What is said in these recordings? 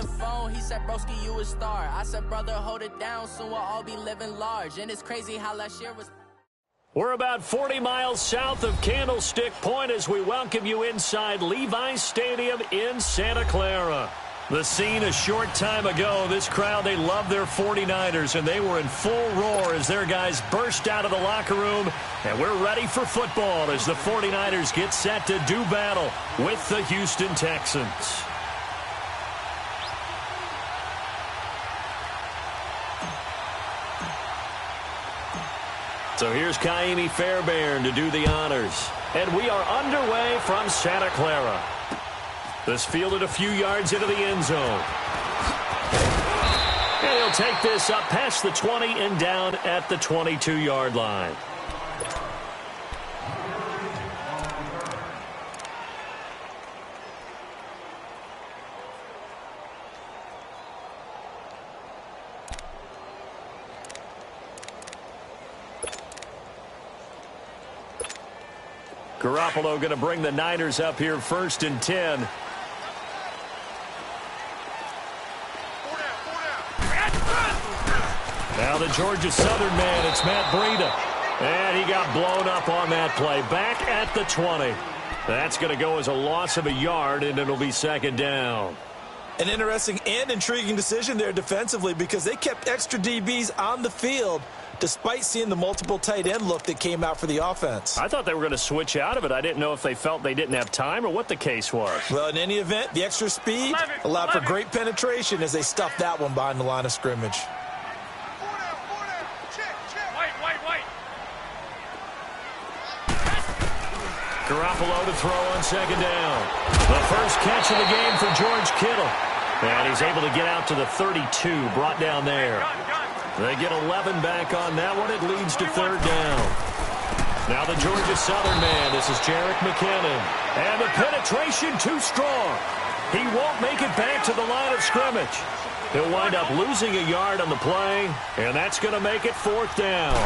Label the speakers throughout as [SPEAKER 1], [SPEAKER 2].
[SPEAKER 1] the phone, he said, broski, you a star. I said, brother, hold it down, soon we'll all be living large. And it's crazy how last year was...
[SPEAKER 2] We're about 40 miles south of Candlestick Point as we welcome you inside Levi's Stadium in Santa Clara. The scene a short time ago, this crowd, they love their 49ers, and they were in full roar as their guys burst out of the locker room. And we're ready for football as the 49ers get set to do battle with the Houston Texans. So here's Kaimi Fairbairn to do the honors. And we are underway from Santa Clara. This fielded a few yards into the end zone. And he'll take this up past the 20 and down at the 22-yard line. Garoppolo going to bring the Niners up here 1st and 10. Now the Georgia Southern man, it's Matt Breida. And he got blown up on that play. Back at the 20. That's going to go as a loss of a yard, and it'll be 2nd down.
[SPEAKER 3] An interesting and intriguing decision there defensively because they kept extra DBs on the field despite seeing the multiple tight end look that came out for the offense.
[SPEAKER 2] I thought they were going to switch out of it. I didn't know if they felt they didn't have time or what the case was.
[SPEAKER 3] Well, in any event, the extra speed allowed for great penetration as they stuffed that one behind the line of scrimmage.
[SPEAKER 2] Garoppolo to throw on 2nd down. The first catch of the game for George Kittle. And he's able to get out to the 32, brought down there. They get 11 back on that one. It leads to 3rd down. Now the Georgia Southern man. This is Jerick McKinnon. And the penetration too strong. He won't make it back to the line of scrimmage. He'll wind up losing a yard on the play, and that's going to make it 4th down.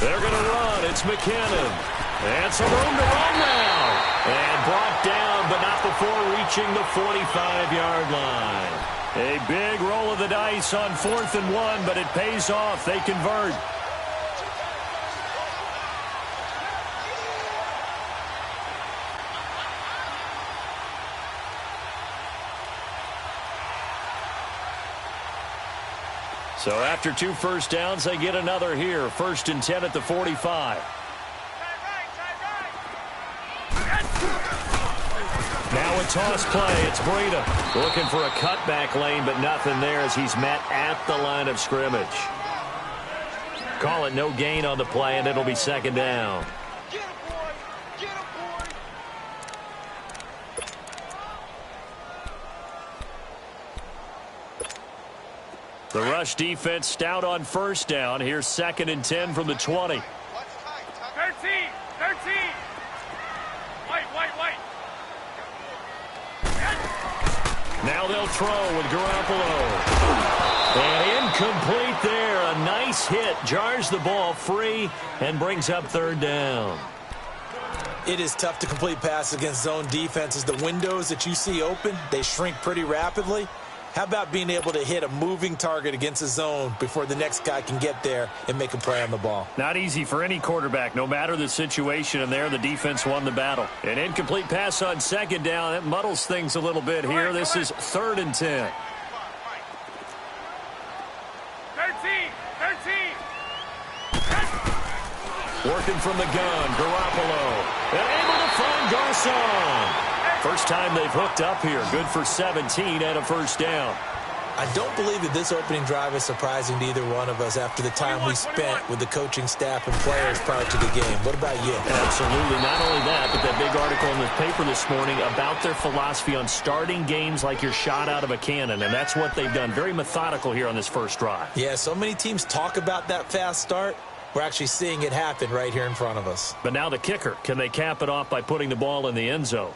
[SPEAKER 2] They're going to run. It's McKinnon. And some room to run now. And brought down, but not before reaching the 45-yard line. A big roll of the dice on 4th and 1, but it pays off. They convert. So after 2 first downs, they get another here. 1st and 10 at the 45. Now a toss play. It's Breida looking for a cutback lane, but nothing there as he's met at the line of scrimmage. Call it no gain on the play, and it'll be 2nd down. The rush defense stout on 1st down. Here's 2nd and 10 from the 20.
[SPEAKER 4] 13. White.
[SPEAKER 2] Now they'll throw with Garoppolo. And incomplete there. A nice hit. Jars the ball free and brings up 3rd down.
[SPEAKER 3] It is tough to complete passes against zone defenses. The windows that you see open, they shrink pretty rapidly. How about being able to hit a moving target against a zone before the next guy can get there and make a play on the ball?
[SPEAKER 2] Not easy for any quarterback, no matter the situation, and there the defense won the battle. An incomplete pass on 2nd down. That muddles things a little bit here. This is 3rd and 10.
[SPEAKER 4] 13.
[SPEAKER 2] Working from the gun, Garoppolo. And able to find Garcon. First time they've hooked up here. Good for 17 and a 1st down.
[SPEAKER 3] I don't believe that this opening drive is surprising to either one of us after the time we spent with the coaching staff and players prior to the game. What about you?
[SPEAKER 2] Absolutely. Not only that, but that big article in the paper this morning about their philosophy on starting games like you're shot out of a cannon, and that's what they've done. Very methodical here on this first drive.
[SPEAKER 3] Yeah, so many teams talk about that fast start. We're actually seeing it happen right here in front of us.
[SPEAKER 2] But now the kicker. Can they cap it off by putting the ball in the end zone?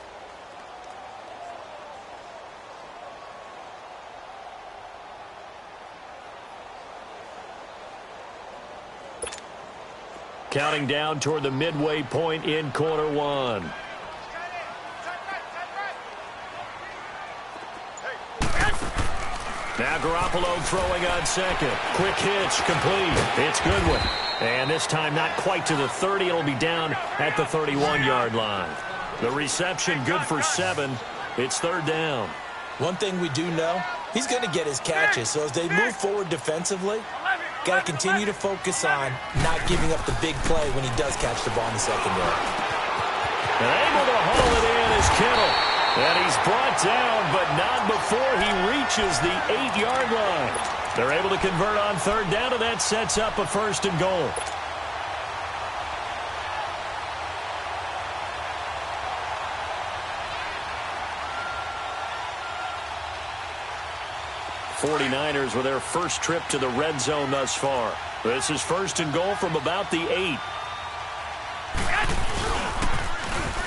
[SPEAKER 2] Counting down toward the midway point in quarter one. Now Garoppolo throwing on second. Quick hitch, complete. It's Goodwin. And this time not quite to the 30. It'll be down at the 31-yard line. The reception good for 7. It's third down.
[SPEAKER 3] One thing we do know, he's going to get his catches. So as they move forward defensively, got to continue to focus on not giving up the big play when he does catch the ball in the secondary.
[SPEAKER 2] And able to haul it in is Kittle. And he's brought down, but not before he reaches the 8-yard line. They're able to convert on third down, and that sets up a first and goal. '49ers with their first trip to the red zone thus far. This is first and goal from about the 8.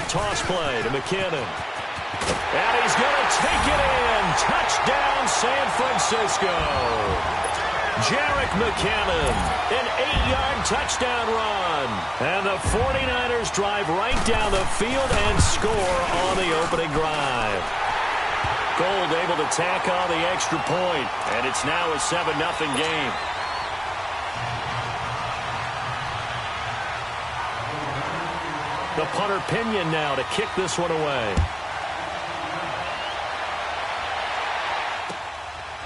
[SPEAKER 2] Toss play to McKinnon. And he's going to take it in. Touchdown, San Francisco. Jarek McKinnon, an 8-yard touchdown run. And the 49ers drive right down the field and score on the opening drive. Gold able to tack on the extra point, and it's now a 7-0 game. The punter Pinion now to kick this one away.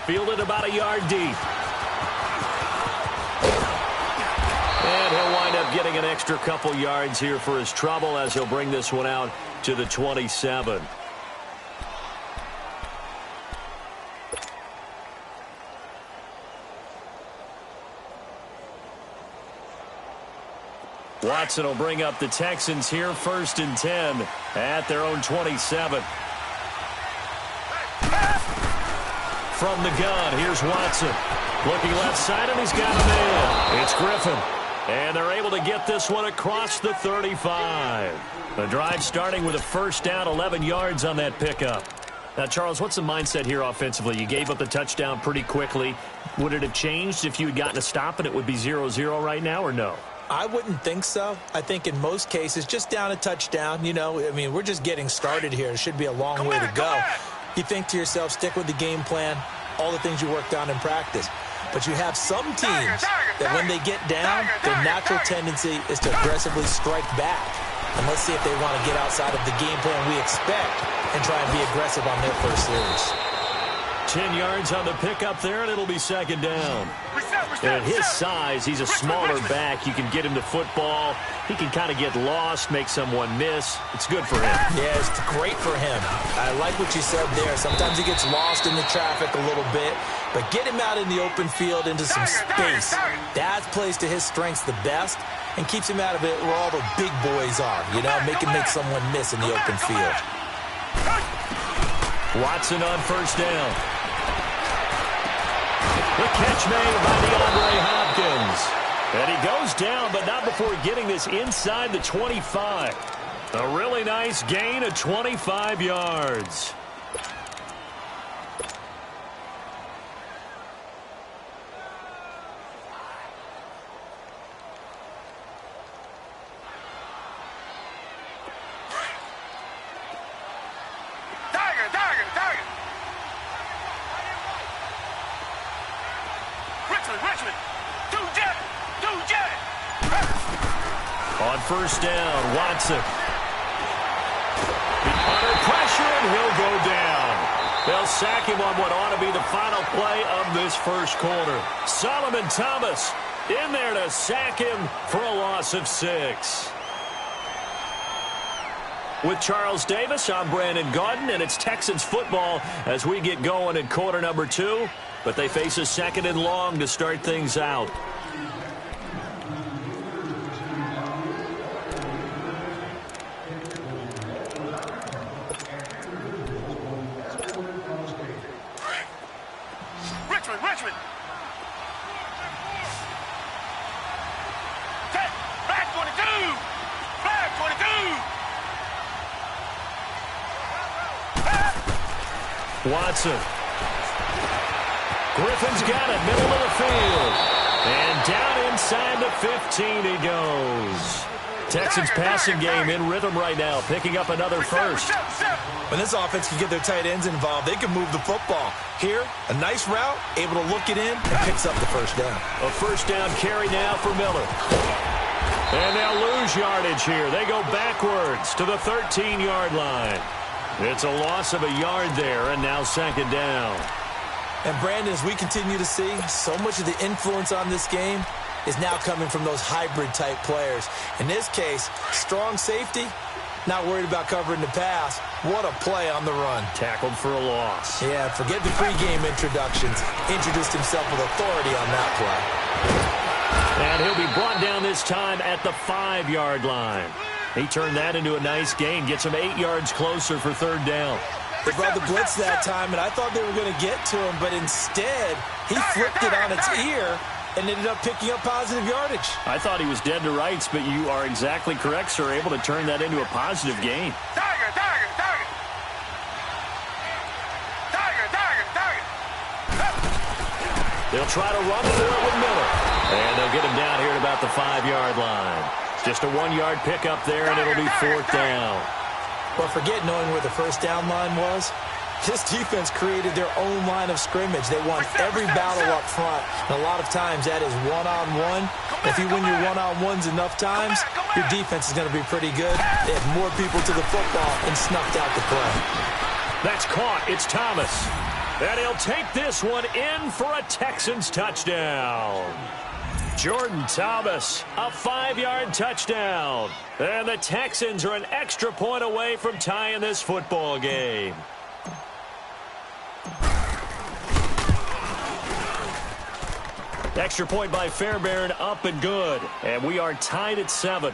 [SPEAKER 2] Fielded about a yard deep. And he'll wind up getting an extra couple yards here for his trouble as he'll bring this one out to the 27. Watson will bring up the Texans here first and 10 at their own 27. From the gun, here's Watson. Looking left side, and he's got a man. It's Griffin. And they're able to get this one across the 35. The drive starting with a first down, 11 yards on that pickup. Now, Charles, what's the mindset here offensively? You gave up the touchdown pretty quickly. Would it have changed if you had gotten a stop and it would be 0-0 right now, or no?
[SPEAKER 3] I wouldn't think so. I think in most cases, just down a touchdown, you know, I mean, we're just getting started here. It should be a long way to go. You think to yourself, stick with the game plan, all the things you worked on in practice. But you have some teams that when they get down, their natural tendency is to aggressively strike back. And let's see if they want to get outside of the game plan we expect and try and be aggressive on their first series.
[SPEAKER 2] 10 yards on the pickup there, and it'll be second down. And at his size, he's a smaller back. You can get him to football. He can kind of get lost, make someone miss. It's good for him.
[SPEAKER 3] Yeah, it's great for him. I like what you said there. Sometimes he gets lost in the traffic a little bit, but get him out in the open field into some space. That plays to his strengths the best and keeps him out of it where all the big boys are, you know, make him make someone miss in the open field.
[SPEAKER 2] Watson on first down. The catch made by DeAndre Hopkins. And he goes down, but not before getting this inside the 25. A really nice gain of 25 yards. On first down, Watson. Under pressure, and he'll go down. They'll sack him on what ought to be the final play of this first quarter. Solomon Thomas in there to sack him for a loss of 6. With Charles Davis, I'm Brandon Gaudin, and it's Texans football as we get going in quarter number 2. But they face a second and long to start things out.
[SPEAKER 4] Richmond. Flag 22. Flag 22.
[SPEAKER 2] Watson. Griffin's got it, middle of the field. And down inside the 15 he goes. Texans passing game in rhythm right now, picking up another first.
[SPEAKER 3] When this offense can get their tight ends involved, they can move the football. Here, a nice route, able to look it in, and picks up the first down.
[SPEAKER 2] A first down carry now for Miller. And they'll lose yardage here. They go backwards to the 13-yard line. It's a loss of a yard there, and now second down.
[SPEAKER 3] And Brandon, as we continue to see, so much of the influence on this game is now coming from those hybrid-type players. In this case, strong safety, not worried about covering the pass. What a play on the run.
[SPEAKER 2] Tackled for a loss.
[SPEAKER 3] Yeah, forget the pregame introductions. Introduced himself with authority on that play.
[SPEAKER 2] And he'll be brought down this time at the 5-yard line. He turned that into a nice gain, gets him 8 yards closer for third down.
[SPEAKER 3] They brought the blitz that time, and I thought they were going to get to him, but instead, he flipped it on its ear and ended up picking up positive yardage.
[SPEAKER 2] I thought he was dead to rights, but you are exactly correct, sir, able to turn that into a positive gain.
[SPEAKER 4] Tiger, tiger, tiger. Tiger, tiger, tiger.
[SPEAKER 2] They'll try to run for it with Miller. And they'll get him down here at about the 5-yard line. Just a 1-yard pickup there, and it'll be fourth down.
[SPEAKER 3] But forget knowing where the first down line was. This defense created their own line of scrimmage. They won every battle up front. And a lot of times that is one-on-one. If you win your one-on-ones enough times, your defense is going to be pretty good. They had more people to the football and snuffed out the play.
[SPEAKER 2] That's caught. It's Thomas. And he'll take this one in for a Texans touchdown. Jordan Thomas, a 5-yard touchdown. And the Texans are an extra point away from tying this football game. Extra point by Fairbairn, up and good. And we are tied at 7.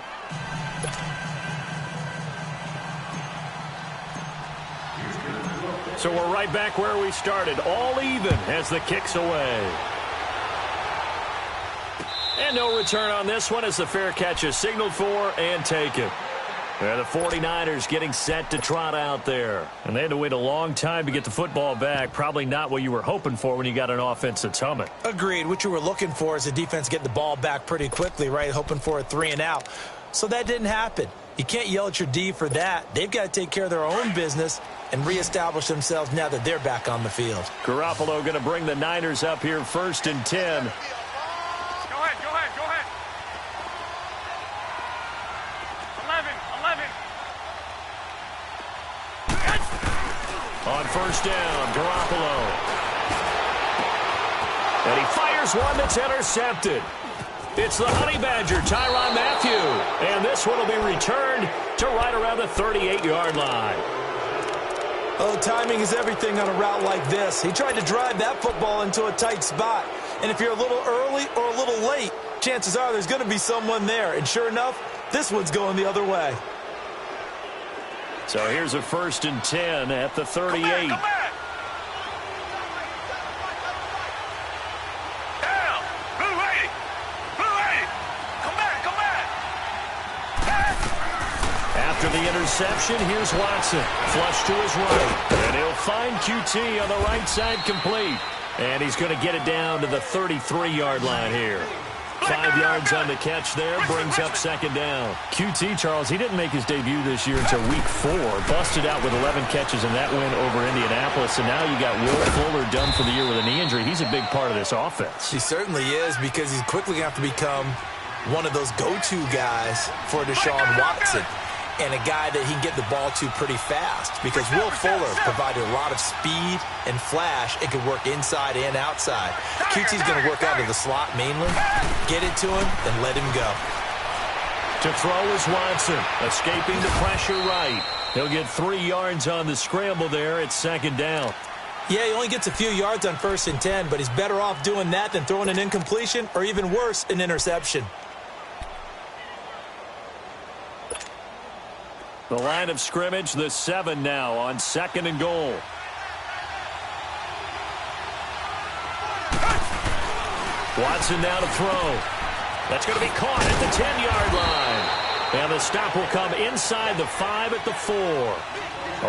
[SPEAKER 2] So we're right back where we started, all even as the kick's away. And no return on this one as the fair catch is signaled for and taken. And the 49ers getting set to trot out there. And they had to wait a long time to get the football back. Probably not what you were hoping for when you got an offense that's humming.
[SPEAKER 3] Agreed. What you were looking for is the defense getting the ball back pretty quickly, right? Hoping for a 3-and-out. So that didn't happen. You can't yell at your D for that. They've got to take care of their own business and reestablish themselves now that they're back on the field.
[SPEAKER 2] Garoppolo going to bring the Niners up here 1st and 10. On first down, Garoppolo. And he fires one that's intercepted. It's the Honey Badger, Tyrann Mathieu. And this one will be returned to right around the 38-yard line.
[SPEAKER 3] Oh, timing is everything on a route like this. He tried to drive that football into a tight spot. And if you're a little early or a little late, chances are there's going to be someone there. And sure enough, this one's going the other way.
[SPEAKER 2] So here's a 1st and 10 at the 38.
[SPEAKER 4] Come back. Down. Blue 80. Blue 80. Come back, come back.
[SPEAKER 2] After the interception, here's Watson. Flush to his right. And he'll find QT on the right side complete. And he's going to get it down to the 33-yard line here. 5 yards on the catch there, brings up second down.
[SPEAKER 5] QT, Charles, he didn't make his debut this year until week 4. Busted out with 11 catches in that win over Indianapolis. And now you got Will Fuller done for the year with a knee injury. He's a big part of this offense.
[SPEAKER 3] He certainly is, because he's quickly going to have to become one of those go-to guys for Deshaun Watson. And a guy that he can get the ball to pretty fast, because Will Fuller provided a lot of speed and flash. It could work inside and outside. QT's going to work out of the slot mainly. Get it to him, then let him go.
[SPEAKER 2] To throw is Watson, escaping the pressure right. He'll get 3 yards on the scramble there at second down.
[SPEAKER 3] Yeah, he only gets a few yards on 1st and 10, but he's better off doing that than throwing an incompletion, or even worse, an interception.
[SPEAKER 2] The line of scrimmage, the 7 now on 2nd and goal. Watson now to throw. That's going to be caught at the 10-yard line. And the stop will come inside the 5 at the 4.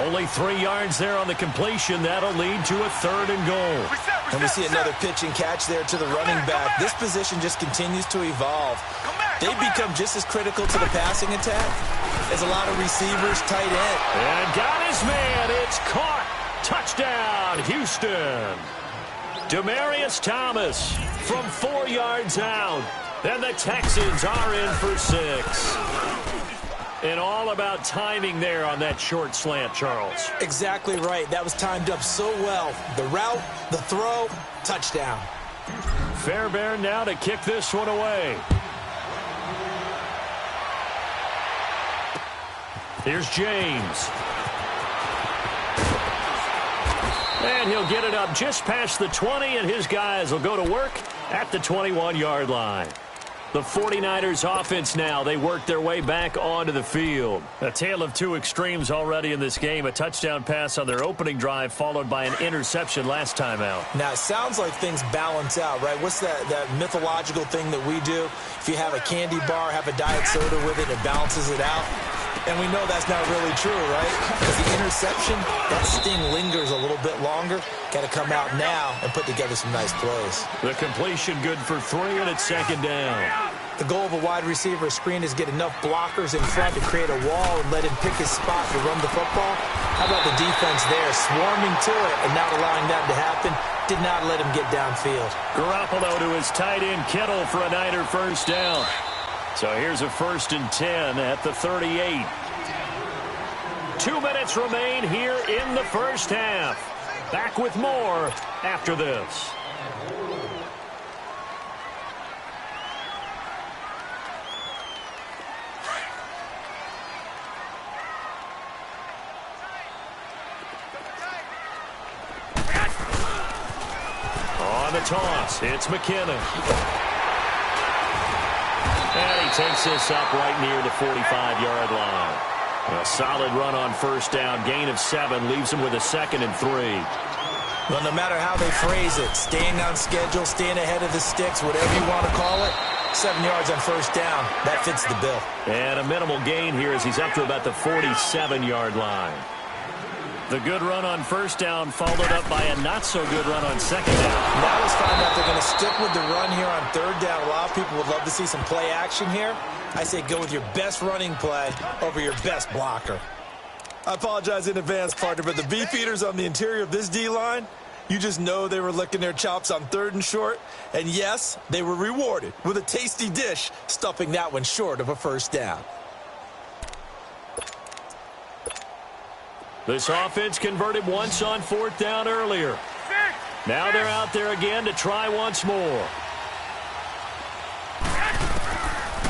[SPEAKER 2] Only 3 yards there on the completion. That'll lead to a 3rd and goal.
[SPEAKER 3] And we see another pitch and catch there to the running back. This position just continues to evolve. They become just as critical to the passing attack as a lot of receivers, tight end.
[SPEAKER 2] And got his man. It's caught. Touchdown, Houston. Demaryius Thomas from 4 yards out. And the Texans are in for 6. And all about timing there on that short slant, Charles.
[SPEAKER 3] Exactly right. That was timed up so well. The route, the throw, touchdown.
[SPEAKER 2] Fairbairn now to kick this one away. Here's James. And he'll get it up just past the 20, and his guys will go to work at the 21-yard line. The 49ers offense now, they work their way back onto the field. A tale of two extremes already in this game. A touchdown pass on their opening drive followed by an interception last time out.
[SPEAKER 3] Now, it sounds like things balance out, right? What's that mythological thing that we do? If you have a candy bar, have a diet soda with it, it balances it out. And we know that's not really true, right? Because the interception, that sting lingers a little bit longer. Got to come out now and put together some nice plays.
[SPEAKER 2] The completion good for 3, and it's second down.
[SPEAKER 3] The goal of a wide receiver screen is get enough blockers in front to create a wall and let him pick his spot to run the football. How about the defense there, swarming to it and not allowing that to happen? Did not let him get downfield.
[SPEAKER 2] Garoppolo to his tight end Kittle for a Niner first down. So here's a 1st and 10 at the 38. 2 minutes remain here in the first half. Back with more after this. On the toss, it's McKinnon. And he takes this up right near the 45-yard line. A solid run on first down. Gain of 7 leaves him with a 2nd and 3.
[SPEAKER 3] Well, no matter how they phrase it, staying on schedule, staying ahead of the sticks, whatever you want to call it, 7 yards on first down. That fits the bill.
[SPEAKER 2] And a minimal gain here as he's up to about the 47-yard line. The good run on first down followed up by a not-so-good run on second down.
[SPEAKER 3] Now let's find out they're going to stick with the run here on third down. A lot of people would love to see some play action here. I say go with your best running play over your best blocker. I apologize in advance, partner, but the beef eaters on the interior of this D-line, you just know they were licking their chops on 3rd and short. And yes, they were rewarded with a tasty dish, stuffing that one short of a first down.
[SPEAKER 2] This offense converted once on 4th down earlier. Now they're out there again to try once more.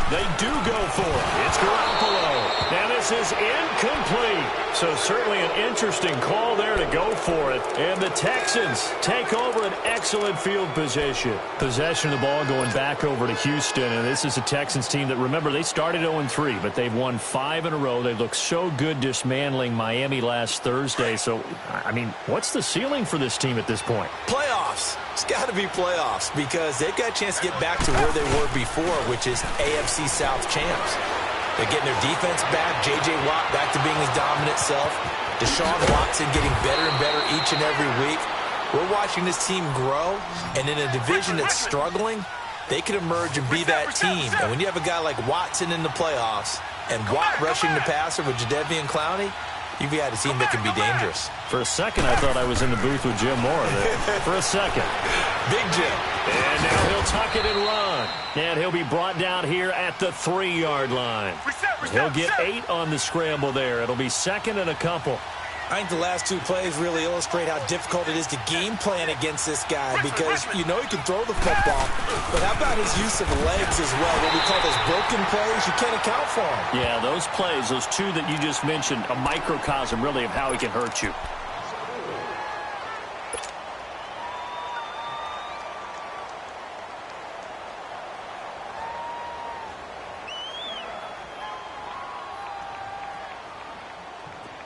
[SPEAKER 2] They do go for it. It's Garoppolo. Now this is incomplete. So certainly an interesting call there to go for it. And the Texans take over an excellent field position. Possession of the ball going back over to Houston. And this is a Texans team that, remember, they started 0-3, but they've won 5 in a row. They look so good dismantling Miami last Thursday. So, I mean, what's the ceiling for this team at this point?
[SPEAKER 3] Playoffs. It's got to be playoffs because they've got a chance to get back to where they were before, which is AFC South champs. They're getting their defense back. J.J. Watt back to being his dominant self. Deshaun Watson getting better and better each and every week. We're watching this team grow, and in a division that's struggling, they can emerge and be that team. And when you have a guy like Watson in the playoffs and Watt rushing the passer with Jadeveon Clowney, you've got a team that can be dangerous.
[SPEAKER 2] For a second, I thought I was in the booth with Jim Moore there. For a second.
[SPEAKER 3] Big Jim.
[SPEAKER 2] And now he'll tuck it and run. And he'll be brought down here at the 3-yard line. He'll get 8 on the scramble there. It'll be 2nd and a couple.
[SPEAKER 3] I think the last 2 plays really illustrate how difficult it is to game plan against this guy because you know he can throw the football, but how about his use of legs as well? What we call those broken plays, you can't account for them.
[SPEAKER 2] Yeah, those plays, those 2 that you just mentioned, a microcosm really of how he can hurt you.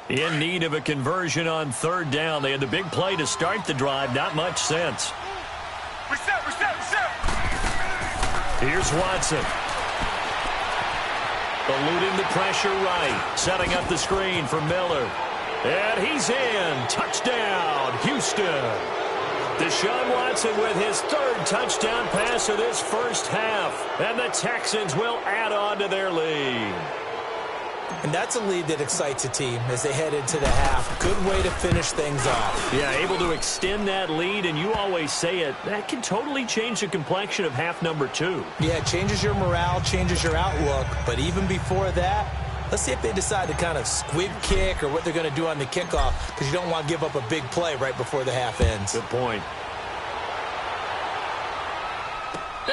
[SPEAKER 2] In need of a conversion on 3rd down. They had the big play to start the drive. Not much sense.
[SPEAKER 4] Reset.
[SPEAKER 2] Here's Watson. Eluding the pressure right. Setting up the screen for Miller. And he's in. Touchdown, Houston. Deshaun Watson with his third touchdown pass of this first half. And the Texans will add on to their lead.
[SPEAKER 3] And that's a lead that excites a team as they head into the half. Good way to finish things off.
[SPEAKER 2] Yeah, able to extend that lead, and you always say it, that can totally change the complexion of half number 2.
[SPEAKER 3] Yeah, it changes your morale, changes your outlook. But even before that, let's see if they decide to kind of squib kick or what they're going to do on the kickoff, because you don't want to give up a big play right before the half ends.
[SPEAKER 2] Good point.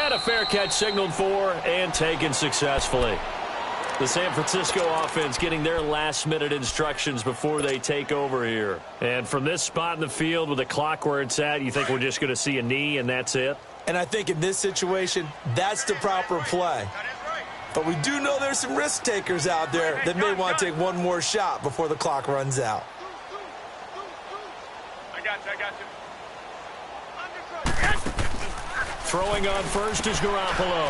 [SPEAKER 2] And a fair catch signaled for and taken successfully. The San Francisco offense getting their last-minute instructions before they take over here. And from this spot in the field with the clock where it's at, you think we're just going to see a knee and that's it?
[SPEAKER 3] And I think in this situation, that's the proper play. But we do know there's some risk takers out there that may want to take one more shot before the clock runs out.
[SPEAKER 4] I got you.
[SPEAKER 2] Throwing on first is Garoppolo.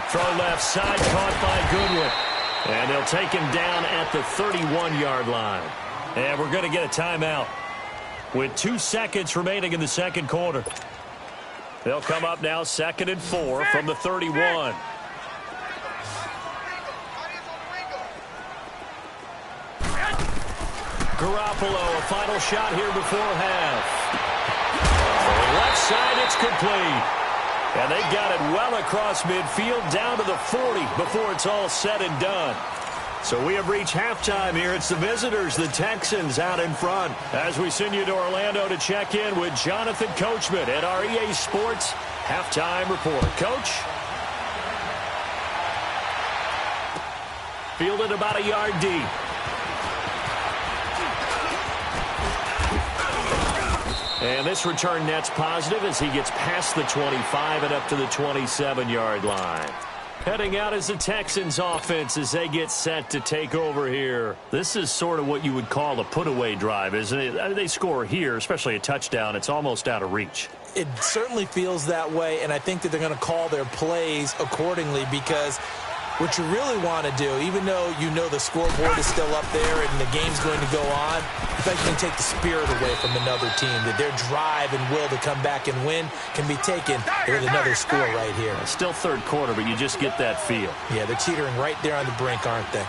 [SPEAKER 2] Throw left side, caught by Goodwin. And they'll take him down at the 31-yard line. And we're going to get a timeout with 2 seconds remaining in the second quarter. They'll come up now 2nd and 4 from the 31. Garoppolo, a final shot here before half. Left side, it's complete. And they got it well across midfield, down to the 40 before it's all said and done. So we have reached halftime here. It's the visitors, the Texans, out in front. As we send you to Orlando to check in with Jonathan Coachman at our EA Sports Halftime Report. Coach? Fielded about a yard deep. And this return net's positive as he gets past the 25 and up to the 27-yard line. Heading out is the Texans offense as they get set to take over here. This is sort of what you would call a put-away drive, isn't it? They score here, especially a touchdown. It's almost out of reach.
[SPEAKER 3] It certainly feels that way, and I think that they're going to call their plays accordingly, because what you really want to do, even though you know the scoreboard is still up there and the game's going to go on, I think you can take the spirit away from another team, that their drive and will to come back and win can be taken with another score right here.
[SPEAKER 2] It's still third quarter, but you just get that feel.
[SPEAKER 3] Yeah, they're teetering right there on the brink, aren't they?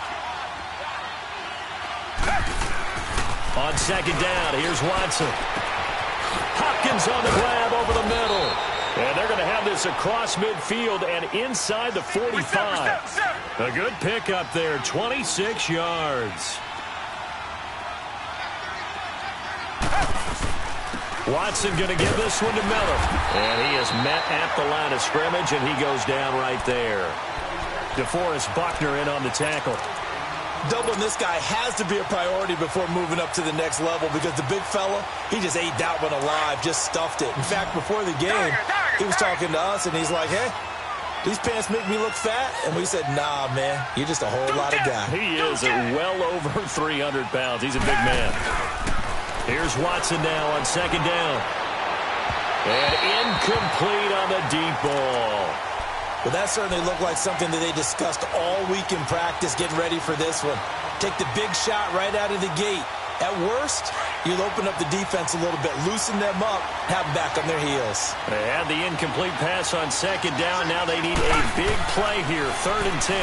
[SPEAKER 2] On second down, here's Watson. Hopkins on the grab over the middle. And they're going to have this across midfield and inside the 45. A good pickup there, 26 yards. Watson going to give this one to Miller. And he is met at the line of scrimmage, and he goes down right there. DeForest Buckner in on the tackle.
[SPEAKER 3] Doubling this guy has to be a priority before moving up to the next level, because the big fella, he just ate that one alive, just stuffed it. In fact, before the game, he was talking to us, and he's like, hey, these pants make me look fat? And we said, nah, man, you're just a whole lot of guy.
[SPEAKER 2] He is at well over 300 pounds. He's a big man. Here's Watson now on second down. And incomplete on the deep ball.
[SPEAKER 3] Well, that certainly looked like something that they discussed all week in practice, getting ready for this one. Take the big shot right out of the gate. At worst, you'll open up the defense a little bit, loosen them up, have them back on their heels.
[SPEAKER 2] They had the incomplete pass on second down. Now they need a big play here, 3rd and 10.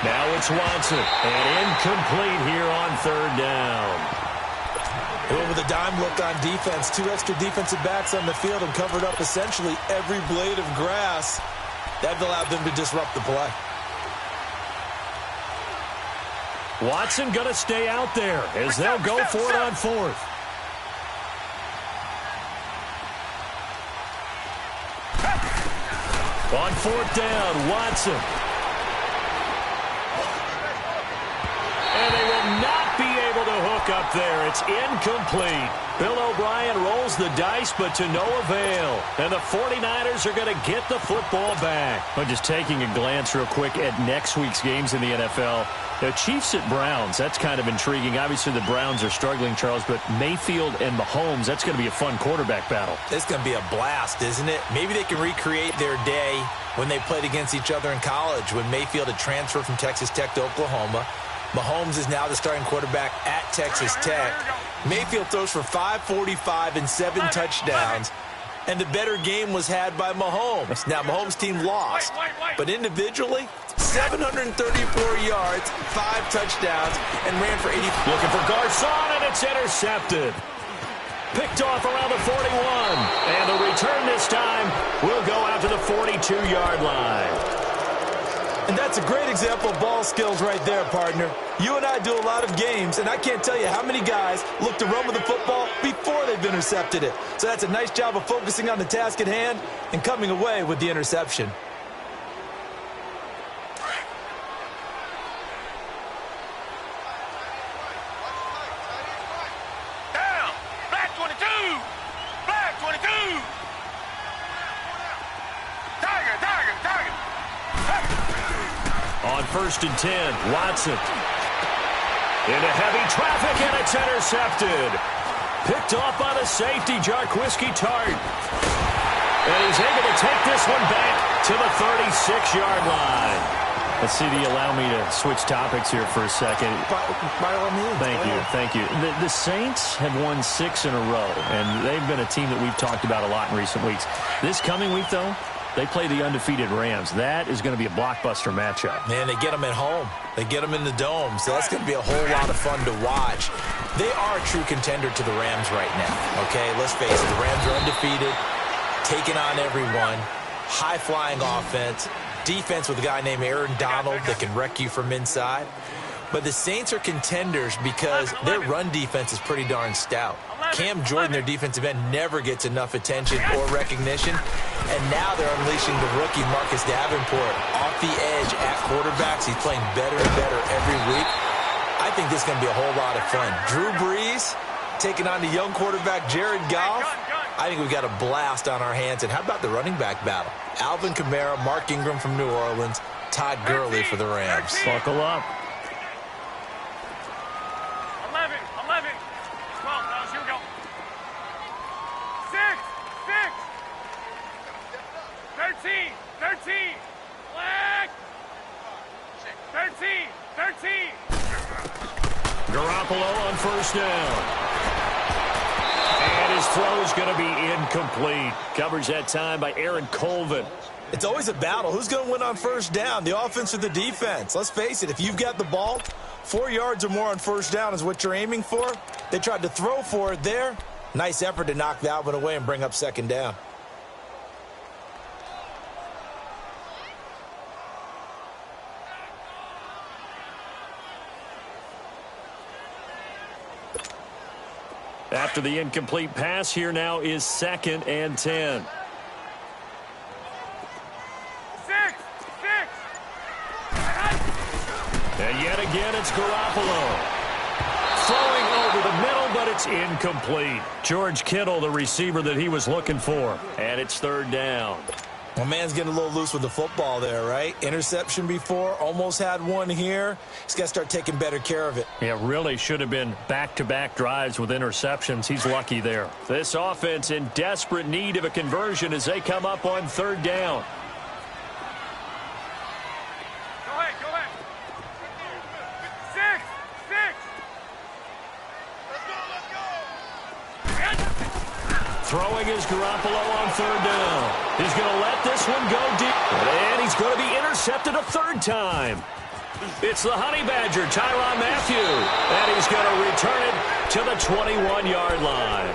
[SPEAKER 2] Now it's Watson, and incomplete here on 3rd down.
[SPEAKER 3] With a dime look on defense, 2 extra defensive backs on the field and covered up essentially every blade of grass. That allowed them to disrupt the play.
[SPEAKER 2] Watson going to stay out there as they'll go for it on 4th. On 4th down, Watson. And they will not be able to hook up there. It's incomplete. Bill O'Brien rolls the dice, but to no avail. And the 49ers are going to get the football back. But just taking a glance real quick at next week's games in the NFL. The Chiefs at Browns, that's kind of intriguing. Obviously, the Browns are struggling, Charles, but Mayfield and Mahomes, that's going to be a fun quarterback battle.
[SPEAKER 3] It's going to be a blast, isn't it? Maybe they can recreate their day when they played against each other in college, when Mayfield had transferred from Texas Tech to Oklahoma. Mahomes is now the starting quarterback at Texas Tech. Mayfield throws for 545 and 7 touchdowns. And the better game was had by Mahomes. Now, Mahomes' team lost. But individually, 734 yards, 5 touchdowns, and ran for 80.
[SPEAKER 2] Looking for Garcon, and it's intercepted. Picked off around the 41. And the return this time will go out to the 42-yard line.
[SPEAKER 3] And that's a great example of ball skills right there, partner. You and I do a lot of games, and I can't tell you how many guys look to run with the football before they've intercepted it. So that's a nice job of focusing on the task at hand and coming away with the interception.
[SPEAKER 4] Down! Black 22! Black 22! Tiger, tiger, tiger!
[SPEAKER 2] On 1st and 10, Watson. Into heavy traffic, and it's intercepted. Picked off by the safety, Jarquiski Tart. And he's able to take this one back to the 36-yard line. Let's see, do you allow me to switch topics here for a second?
[SPEAKER 3] By all means.
[SPEAKER 2] Thank you. The Saints have won 6 in a row, and they've been a team that we've talked about a lot in recent weeks. This coming week, though, they play the undefeated Rams. That is going to be a blockbuster matchup.
[SPEAKER 3] Man, they get them at home. They get them in the dome, so that's going to be a whole lot of fun to watch. They are a true contender to the Rams right now, okay? Let's face it, the Rams are undefeated, taking on everyone, high-flying offense, defense with a guy named Aaron Donald that can wreck you from inside. But the Saints are contenders because their run defense is pretty darn stout. Cam Jordan, their defensive end, never gets enough attention or recognition. And now they're unleashing the rookie Marcus Davenport off the edge at quarterbacks. He's playing better and better every week. I think this is going to be a whole lot of fun. Drew Brees taking on the young quarterback Jared Goff. I think we've got a blast on our hands. And how about the running back battle? Alvin Kamara, Mark Ingram from New Orleans, Todd Gurley for the Rams.
[SPEAKER 2] Buckle up.
[SPEAKER 4] 11, 11, 12, fellas, here we go. 6, 13, 13, black, 13, 13.
[SPEAKER 2] Garoppolo on 1st down. And his throw is going to be incomplete. Covers that time by Aaron Colvin.
[SPEAKER 3] It's always a battle. Who's going to win on 1st down, the offense or the defense? Let's face it, if you've got the ball, 4 yards or more on 1st down is what you're aiming for. They tried to throw for it there. Nice effort to knock that one away and bring up 2nd down.
[SPEAKER 2] After the incomplete pass, here now is 2nd and 10.
[SPEAKER 4] 6.
[SPEAKER 2] And yet again, it's Garoppolo. Throwing over the middle, but it's incomplete. George Kittle, the receiver that he was looking for. And it's 3rd down.
[SPEAKER 3] My man's getting a little loose with the football there, right? Interception before, almost had one here. He's got to start taking better care of it.
[SPEAKER 2] Yeah, really should have been back-to-back drives with interceptions. He's lucky there. This offense in desperate need of a conversion as they come up on 3rd down.
[SPEAKER 4] Go ahead. 6. Let's go.
[SPEAKER 2] Throwing is Garoppolo on 3rd down. He's going to let this one go deep. And he's going to be intercepted a 3rd time. It's the Honey Badger, Tyrann Mathieu. And he's going to return it to the 21-yard line.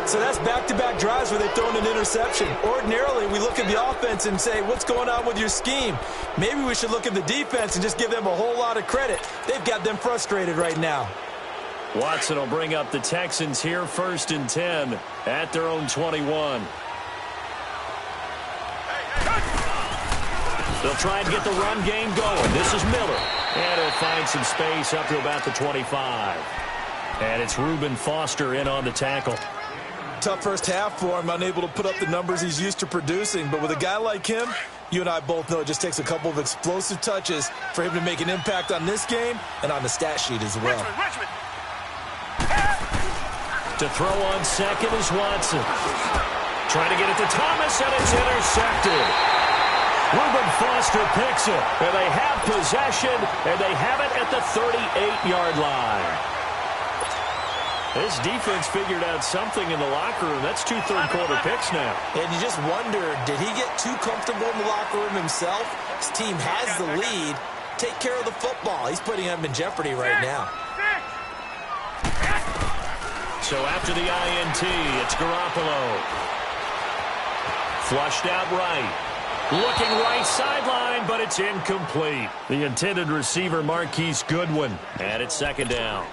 [SPEAKER 3] So that's back-to-back drives where they've thrown an interception. Ordinarily, we look at the offense and say, what's going on with your scheme? Maybe we should look at the defense and just give them a whole lot of credit. They've got them frustrated right now.
[SPEAKER 2] Watson will bring up the Texans here 1st and 10 at their own 21. They'll try and get the run game going. This is Miller. And he'll find some space up to about the 25. And it's Reuben Foster in on the tackle.
[SPEAKER 3] Tough first half for him, unable to put up the numbers he's used to producing. But with a guy like him, you and I both know it just takes a couple of explosive touches for him to make an impact on this game and on the stat sheet as well.
[SPEAKER 4] Richmond.
[SPEAKER 2] To throw on 2nd is Watson. Trying to get it to Thomas, and it's intercepted. Reuben Foster picks it, and they have possession, and they have it at the 38-yard line. This defense figured out something in the locker room. That's 2 third-quarter picks now.
[SPEAKER 3] And you just wonder, did he get too comfortable in the locker room himself? His team has the lead. Take care of the football. He's putting them in jeopardy right now.
[SPEAKER 2] So after the INT, it's Garoppolo. Flushed out right. Looking right sideline, but it's incomplete. The intended receiver, Marquise Goodwin. And it's second down.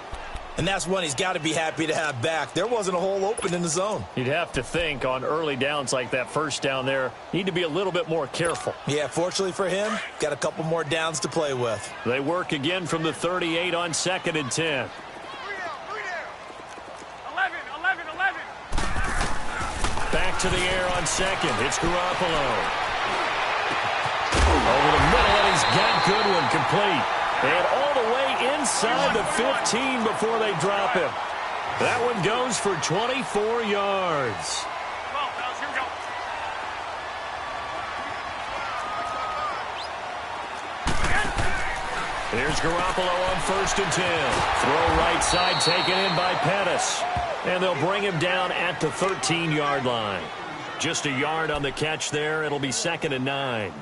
[SPEAKER 3] And that's one he's got to be happy to have back. There wasn't a hole open in the zone.
[SPEAKER 2] You'd have to think on early downs like that first down there, need to be a little bit more careful.
[SPEAKER 3] Yeah, fortunately for him, got a couple more downs to play with.
[SPEAKER 2] They work again from the 38 on 2nd and 10.
[SPEAKER 4] 11.
[SPEAKER 2] Back to the air on 2nd. It's Garoppolo. Over the middle, and he's got Goodwin complete. And all the way inside the 15 before they drop him. That one goes for 24 yards. Here's Garoppolo on 1st and 10. Throw right side taken in by Pettis. And they'll bring him down at the 13-yard line. Just a yard on the catch there. It'll be 2nd and 9.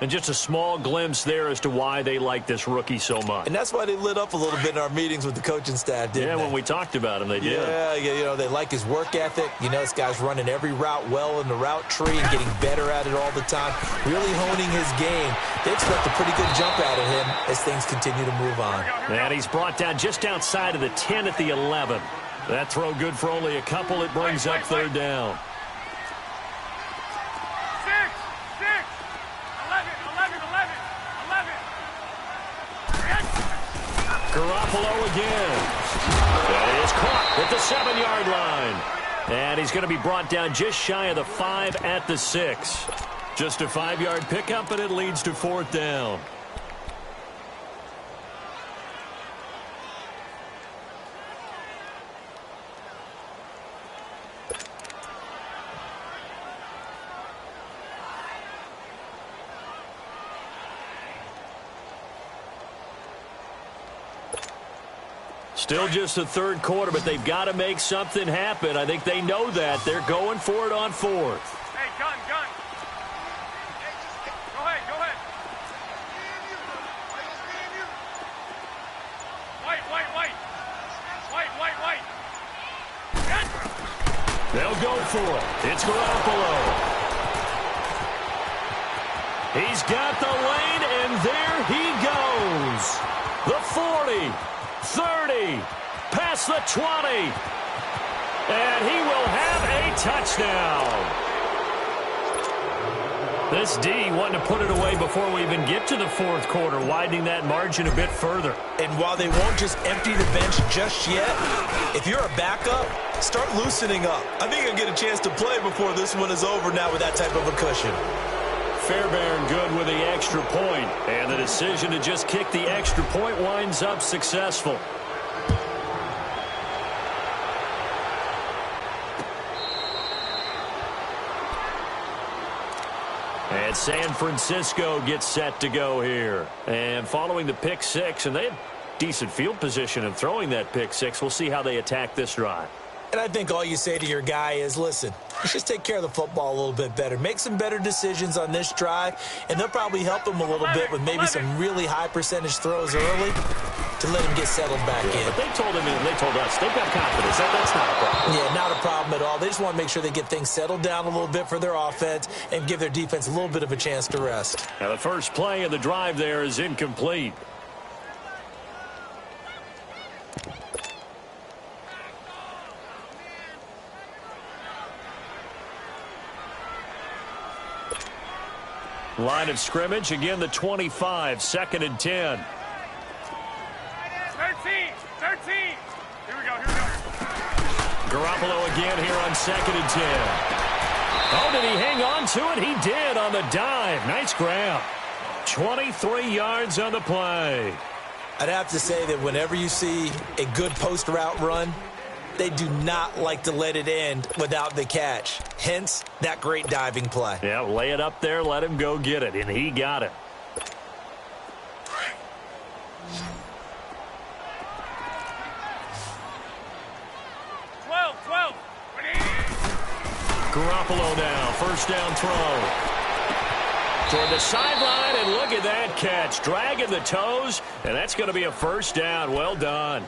[SPEAKER 2] And just a small glimpse there as to why they like this rookie so much.
[SPEAKER 3] And that's why they lit up a little bit in our meetings with the coaching staff, didn't they?
[SPEAKER 2] Yeah, when we talked about him, they did.
[SPEAKER 3] Yeah, you know, they like his work ethic. You know, this guy's running every route well in the route tree and getting better at it all the time, really honing his game. They expect a pretty good jump out of him as things continue to move on.
[SPEAKER 2] And he's brought down just outside of the 10 at the 11. That throw good for only a couple. It brings up 3rd down. 11. Garoppolo again. That is caught at the 7-yard line. And he's going to be brought down just shy of the 5 at the 6. Just a 5-yard pickup, and it leads to 4th down. Still just the 3rd quarter, but they've got to make something happen. I think they know that. They're going for it on 4th.
[SPEAKER 4] Hey, gun. Go ahead. White.
[SPEAKER 2] They'll go for it. It's Garoppolo. He's got the lane, and there he goes. The 40. 30, past the 20, and he will have a touchdown. This D wanting to put it away before we even get to the 4th quarter, widening that margin a bit further.
[SPEAKER 3] And while they won't just empty the bench just yet, if you're a backup, start loosening up. I think you'll get a chance to play before this one is over now with that type of a cushion.
[SPEAKER 2] Fairbairn good with the extra point, and the decision to just kick the extra point winds up successful. And San Francisco gets set to go here. And following the pick 6, and they had decent field position in throwing that pick 6. We'll see how they attack this drive.
[SPEAKER 3] And I think all you say to your guy is, listen, let's just take care of the football a little bit better. Make some better decisions on this drive, and they'll probably help him a little bit with maybe some really high percentage throws early to let him get settled back in.
[SPEAKER 2] But they told him and they told us they've got confidence. That's not a problem.
[SPEAKER 3] Yeah, not a problem at all. They just want to make sure they get things settled down a little bit for their offense and give their defense a little bit of a chance to rest.
[SPEAKER 2] Now the first play of the drive there is incomplete. Line of scrimmage, again the 25, 2nd and 10.
[SPEAKER 4] 13. Here we go.
[SPEAKER 2] Garoppolo again here on 2nd and 10. Oh, did he hang on to it? He did on the dive. Nice grab. 23 yards on the play.
[SPEAKER 3] I'd have to say that whenever you see a good post route run, They do not like to let it end without the catch. Hence, that great diving play.
[SPEAKER 2] Yeah, lay it up there, let him go get it, and he got it. Garoppolo now, first down throw. Toward the sideline, and look at that catch. Dragging the toes, and that's going to be a first down. Well done.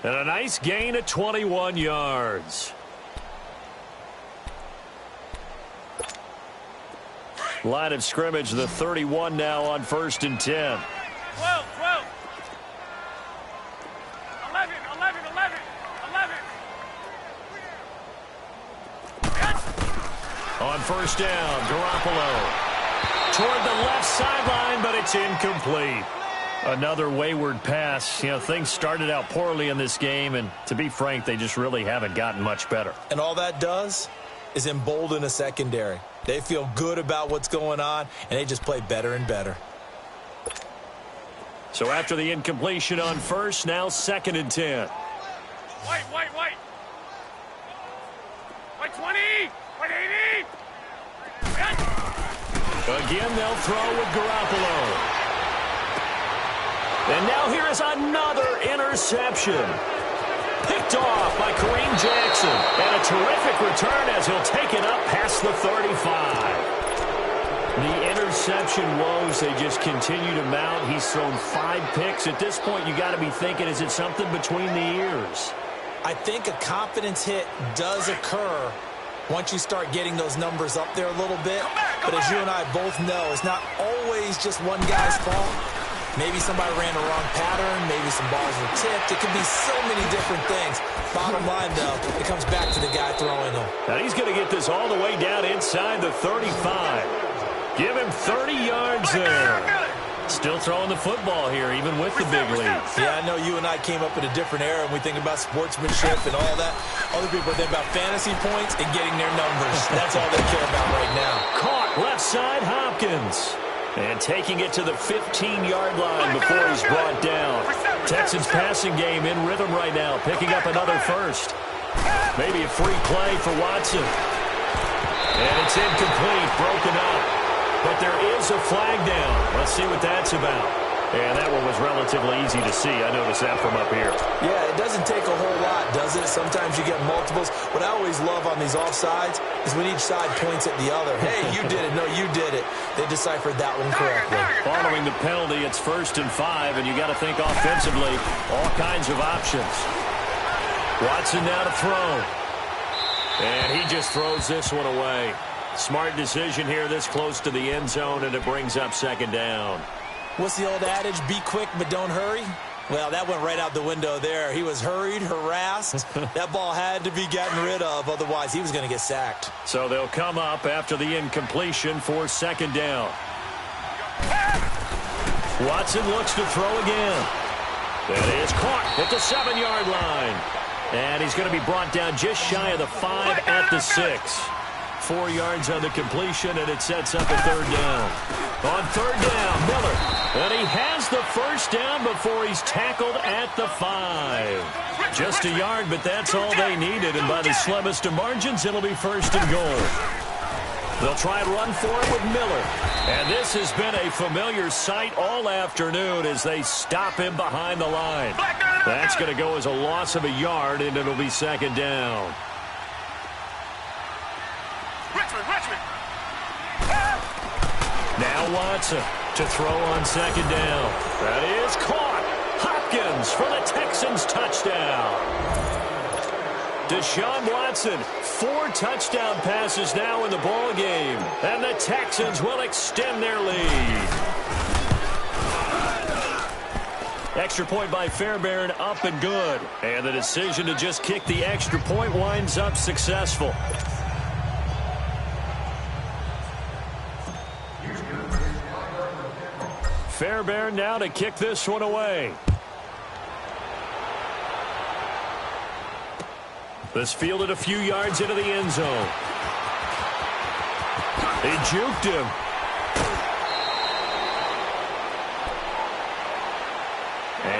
[SPEAKER 2] And a nice gain of 21 yards. Line of scrimmage, the 31 now on 1st and 10.
[SPEAKER 4] 12. 11.
[SPEAKER 2] On first down, Garoppolo. Toward the left sideline, but it's incomplete. Another wayward pass. You know, things started out poorly in this game, and to be frank, they just really haven't gotten much better.
[SPEAKER 3] And all that does is embolden a secondary. They feel good about what's going on, and they just play better and better.
[SPEAKER 2] So after the incompletion on first, now 2nd and 10.
[SPEAKER 4] Wait. Wait 20. Wait 80.
[SPEAKER 2] Again, they'll throw with Garoppolo. And now here is another interception. Picked off by Kareem Jackson. And a terrific return as he'll take it up past the 35. The interception woes, they just continue to mount. He's thrown 5 picks. At this point, you got to be thinking, is it something between the ears?
[SPEAKER 3] I think a confidence hit does occur once you start getting those numbers up there a little bit. But as you and I both know, it's not always just one guy's fault. Maybe somebody ran the wrong pattern. Maybe some balls were tipped. It could be so many different things. Bottom line, though, it comes back to the guy throwing them.
[SPEAKER 2] Now he's going to get this all the way down inside the 35. Give him 30 yards there. Still throwing the football here, even with the big lead.
[SPEAKER 3] Yeah, I know you and I came up in a different era, and we think about sportsmanship and all that. Other people think about fantasy points and getting their numbers. That's all they care about right now.
[SPEAKER 2] Caught left side, Hopkins. And taking it to the 15-yard line before he's brought down. Texans passing game in rhythm right now, picking up another first. Maybe a free play for Watson. And it's incomplete, broken up. But there is a flag down. Let's see what that's about. And that one was relatively easy to see. I noticed that from up here.
[SPEAKER 3] Yeah, it doesn't take a whole lot, does it? Sometimes you get multiples. What I always love on these offsides is when each side points at the other. Hey, you did it. No, you did it. They deciphered that one correctly.
[SPEAKER 2] Following the penalty, it's 1st and 5, and you got to think offensively, all kinds of options. Watson now to throw. And he just throws this one away. Smart decision here this close to the end zone, and it brings up 2nd down.
[SPEAKER 3] What's the old adage? Be quick, but don't hurry. Well, that went right out the window there. He was hurried, harassed. That ball had to be gotten rid of. Otherwise, he was going to get sacked.
[SPEAKER 2] So they'll come up after the incompletion for 2nd down. Watson looks to throw again. That is caught at the 7-yard line. And he's going to be brought down just shy of the 5 at the 6. 4 yards on the completion, and it sets up a 3rd down. On 3rd down, Miller. And he has the first down before he's tackled at the 5. Just a yard, but that's all they needed. And by the slimmest of margins, it'll be 1st and goal. They'll try and run for it with Miller. And this has been a familiar sight all afternoon as they stop him behind the line. That's going to go as a loss of a yard, and it'll be 2nd down. Now Watson to throw on 2nd down. That is caught. Hopkins for the Texans touchdown. Deshaun Watson, 4 touchdown passes now in the ball game, and the Texans will extend their lead. Extra point by Fairbairn, up and good. And the decision to just kick the extra point winds up successful. Fairbairn now to kick this one away. This fielded a few yards into the end zone. He juked him.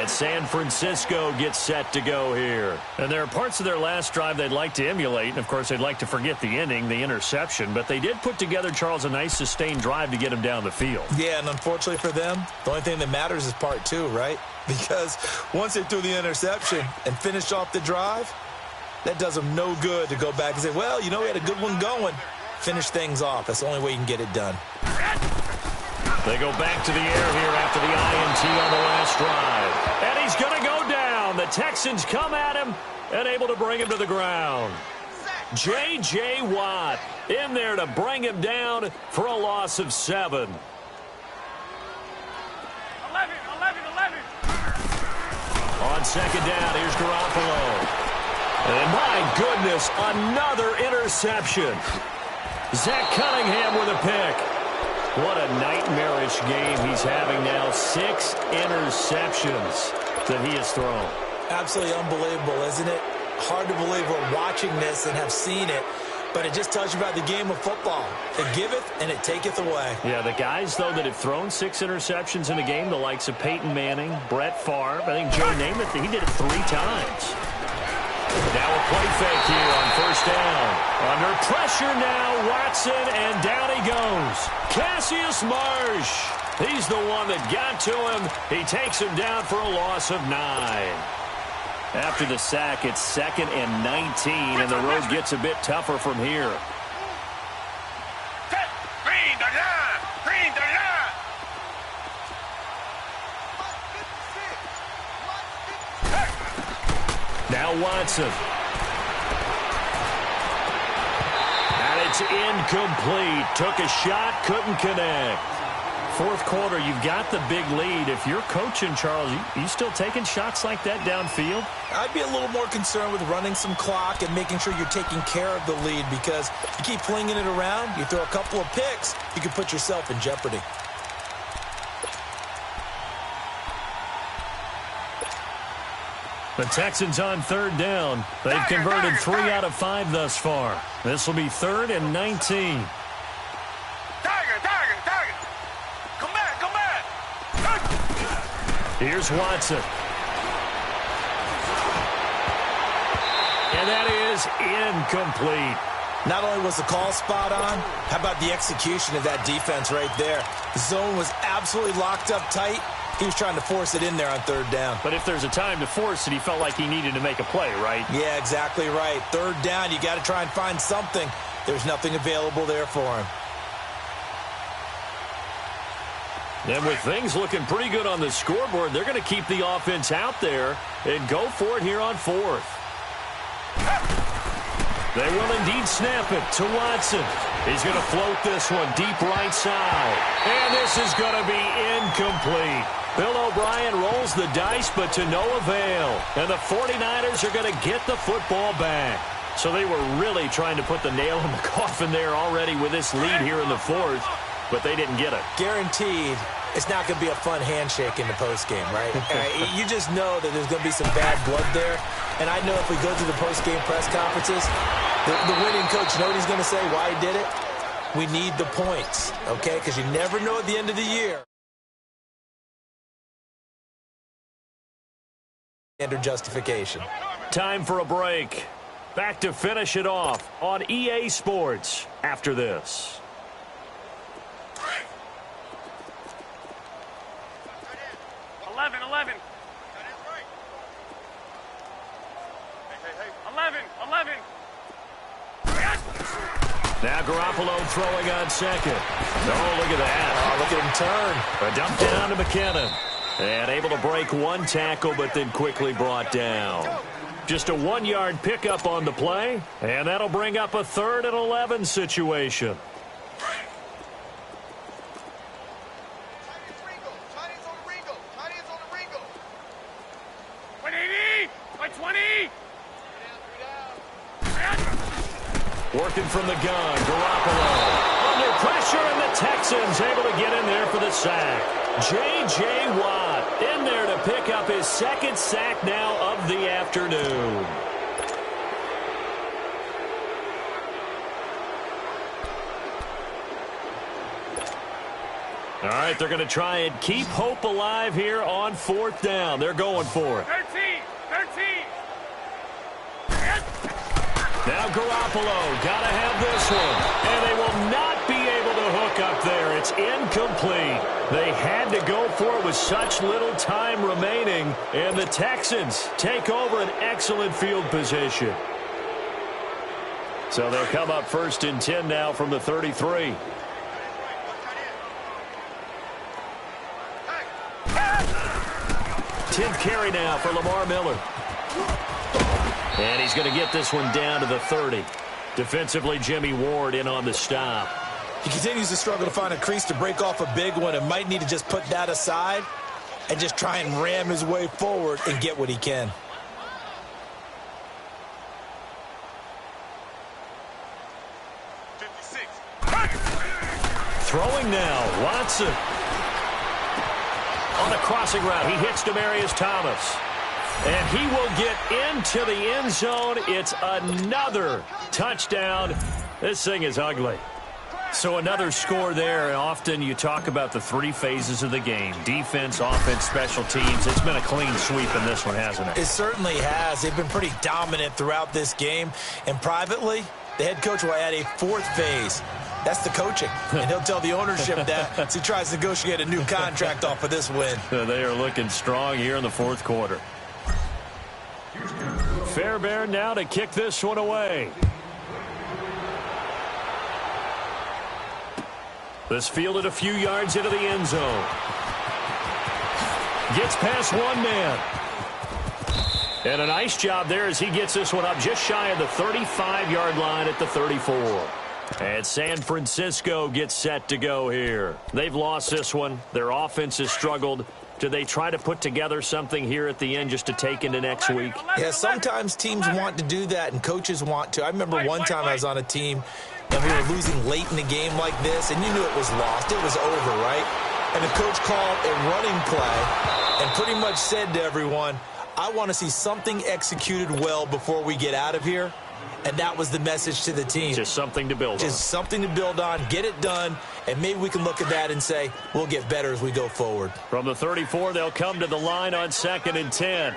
[SPEAKER 2] And San Francisco gets set to go here.
[SPEAKER 5] And there are parts of their last drive they'd like to emulate. And, of course, they'd like to forget the inning, the interception. But they did put together, Charles, a nice sustained drive to get him down the field.
[SPEAKER 3] Yeah, and unfortunately for them, the only thing that matters is part two, right? Because once they threw the interception and finished off the drive, that does them no good to go back and say, well, you know, we had a good one going. Finish things off. That's the only way you can get it done.
[SPEAKER 2] They go back to the air here after the INT on the last drive. And he's going to go down. The Texans come at him and able to bring him to the ground. J.J. Watt in there to bring him down for a loss of 7.
[SPEAKER 4] 11.
[SPEAKER 2] On second down, here's Garoppolo. And my goodness, another interception. Zach Cunningham with a pick. What a nightmarish game he's having now. 6 interceptions that he has thrown.
[SPEAKER 3] Absolutely unbelievable, isn't it? Hard to believe we're watching this and have seen it, but it just tells you about the game of football. It giveth and it taketh away.
[SPEAKER 2] Yeah, the guys, though, that have thrown 6 interceptions in a game, the likes of Peyton Manning, Brett Favre, I think Joe Namath, he did it 3 times. Now a play fake here on first down. Under pressure now, Watson, and down he goes. Cassius Marsh. He's the one that got to him. He takes him down for a loss of 9. After the sack, it's 2nd and 19, and the road gets a bit tougher from here.
[SPEAKER 4] Green the line.
[SPEAKER 2] Now Watson. And it's incomplete. Took a shot, couldn't connect.
[SPEAKER 5] Fourth quarter, you've got the big lead. If you're coaching, Charles, you still taking shots like that downfield?
[SPEAKER 3] I'd be a little more concerned with running some clock and making sure you're taking care of the lead, because you keep flinging it around, you throw a couple of picks, you can put yourself in jeopardy.
[SPEAKER 5] The Texans on third down. They've converted 3 out of 5 thus far. This will be 3rd and 19.
[SPEAKER 4] Tiger. Come back.
[SPEAKER 2] Here's Watson. And that is incomplete.
[SPEAKER 3] Not only was the call spot on, how about the execution of that defense right there? The zone was absolutely locked up tight. He was trying to force it in there on third down.
[SPEAKER 5] But if there's a time to force it, he felt like he needed to make a play, right?
[SPEAKER 3] Yeah, exactly right. Third down, you got to try and find something. There's nothing available there for him.
[SPEAKER 2] And with things looking pretty good on the scoreboard, they're going to keep the offense out there and go for it here on 4th. They will indeed snap it to Watson. He's going to float this one deep right side. And this is going to be incomplete. Bill O'Brien rolls the dice, but to no avail. And the 49ers are going to get the football back. So they were really trying to put the nail in the coffin there already with this lead here in the 4th, but they didn't get it.
[SPEAKER 3] Guaranteed, it's not going to be a fun handshake in the postgame, right? You just know that there's going to be some bad blood there. And I know if we go to the postgame press conferences, the winning coach, you know what he's going to say, why he did it? We need the points, okay? Because you never know at the end of the year. Under justification.
[SPEAKER 2] Time for a break. Back to finish it off on EA Sports after this.
[SPEAKER 4] Eleven. 11.
[SPEAKER 2] Now Garoppolo throwing on second. Oh, look at that.
[SPEAKER 3] Oh, look at him turn.
[SPEAKER 2] A dump down to McKinnon. And able to break one tackle, but then quickly brought down. Just a 1-yard pickup on the play, and that'll bring up a 3rd and 11 situation. Working from the gun, Garoppolo. Under pressure, and the Texans able to get in there for the sack. J.J. Watt in there to pick up his 2nd sack now of the afternoon. All right, they're going to try and keep hope alive here on 4th down. They're going for it.
[SPEAKER 4] 13.
[SPEAKER 2] Now Garoppolo, got to have this one. And they will not be able to hook up there. It's incomplete. They had to go for it with such little time remaining. And the Texans take over an excellent field position. So they'll come up 1st and 10 now from the 33. Tenth carry now for Lamar Miller. And he's going to get this one down to the 30. Defensively, Jimmy Ward in on the stop.
[SPEAKER 3] He continues to struggle to find a crease to break off a big one and might need to just put that aside and just try and ram his way forward and get what he can.
[SPEAKER 2] Throwing now, Watson. On a crossing route, he hits Demaryius Thomas. And he will get into the end zone. It's another touchdown. This thing is ugly. So another score there. Often you talk about the 3 phases of the game. Defense, offense, special teams. It's been a clean sweep in this one, hasn't it?
[SPEAKER 3] It certainly has. They've been pretty dominant throughout this game. And privately, the head coach will add a 4th phase. That's the coaching. And he'll tell the ownership that as he tries to negotiate a new contract off of this win.
[SPEAKER 2] They are looking strong here in the 4th quarter. Fairbairn now to kick this one away. This fielded a few yards into the end zone. Gets past one man. And a nice job there as he gets this one up just shy of the 35-yard line at the 34. And San Francisco gets set to go here. They've lost this one. Their offense has struggled. Do they try to put together something here at the end just to take into next week?
[SPEAKER 3] Yeah, sometimes teams want to do that and coaches want to. I remember one time I was on a team and we were losing late in the game like this, and you knew it was lost. It was over, right? And the coach called a running play and pretty much said to everyone, I want to see something executed well before we get out of here. And that was the message to the team.
[SPEAKER 2] Just something to build on.
[SPEAKER 3] Just something to build on, get it done, and maybe we can look at that and say, we'll get better as we go forward.
[SPEAKER 2] From the 34, they'll come to the line on 2nd and 10.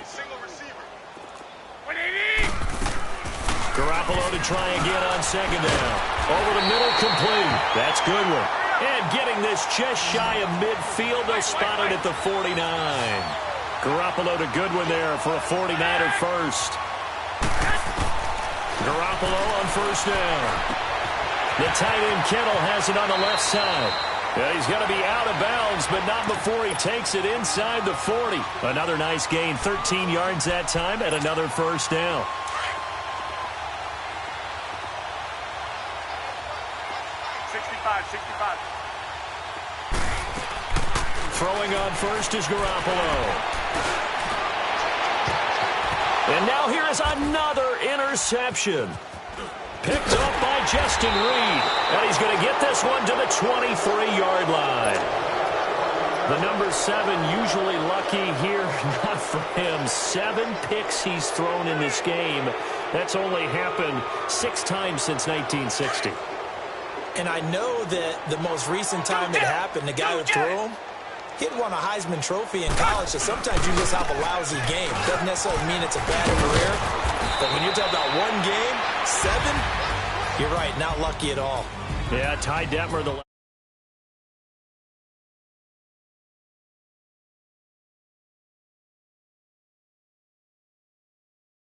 [SPEAKER 2] Garoppolo to try again on 2nd down. Over the middle, complete. That's Goodwin. And getting this just shy of midfield, they'll spot it at the 49. Garoppolo to Goodwin there for a 49er first. Garoppolo on 1st down. The tight end Kittle has it on the left side. Yeah, he's going to be out of bounds, but not before he takes it inside the 40. Another nice gain, 13 yards that time, and another 1st down. Throwing on 1st is Garoppolo. And now here is another interception. Picked up by Justin Reed. And he's going to get this one to the 23-yard line. The number 7 usually lucky here. Not for him. 7 picks he's thrown in this game. That's only happened 6 times since 1960.
[SPEAKER 3] And I know that the most recent time it happened, the guy who threw him, he'd won a Heisman Trophy in college, so sometimes you just have a lousy game. Doesn't necessarily mean it's a bad career, but when you're talking about one game, 7, you're right, not lucky at all.
[SPEAKER 2] Yeah, Ty Detmer, the